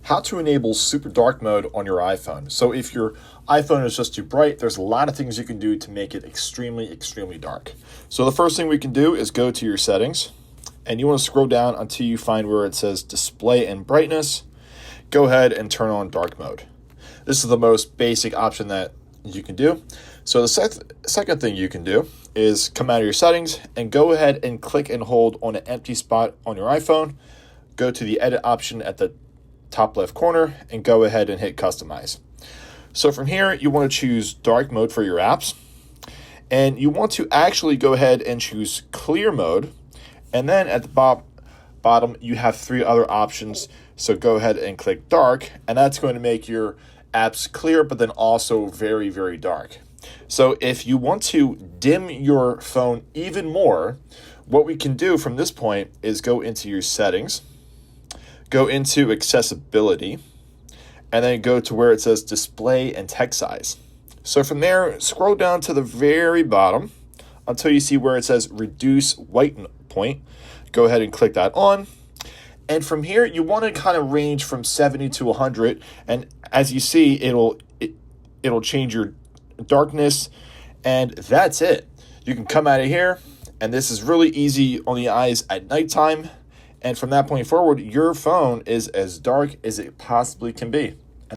how to enable super dark mode on your iPhone. So if your iPhone is just too bright, there's a lot of things you can do to make it extremely dark. So the first thing we can do is go to your settings, and you want to scroll down until you find where it says display and brightness. Go ahead and turn on dark mode. This is the most basic option that you can do. So the second thing you can do is come out of your settings and go ahead and click and hold on an empty spot on your iPhone. Go to the edit option at the top left corner and go ahead and hit customize. So from here, you want to choose dark mode for your apps, and you want to actually go ahead and choose clear mode. And then at the bottom, you have three other options. So go ahead and click dark, and that's going to make your apps clear, but then also very dark. So if you want to dim your phone even more, what we can do from this point is go into your settings, go into accessibility, and then go to where it says display and text size. So from there, scroll down to the very bottom until you see where it says reduce white point. Go ahead and click that on. And from here, you want to kind of range from 70 to 100. And as you see, it'll change your darkness, and that's it. You can come out of here, and this is really easy on the eyes at nighttime. And from that point forward, your phone is as dark as it possibly can be.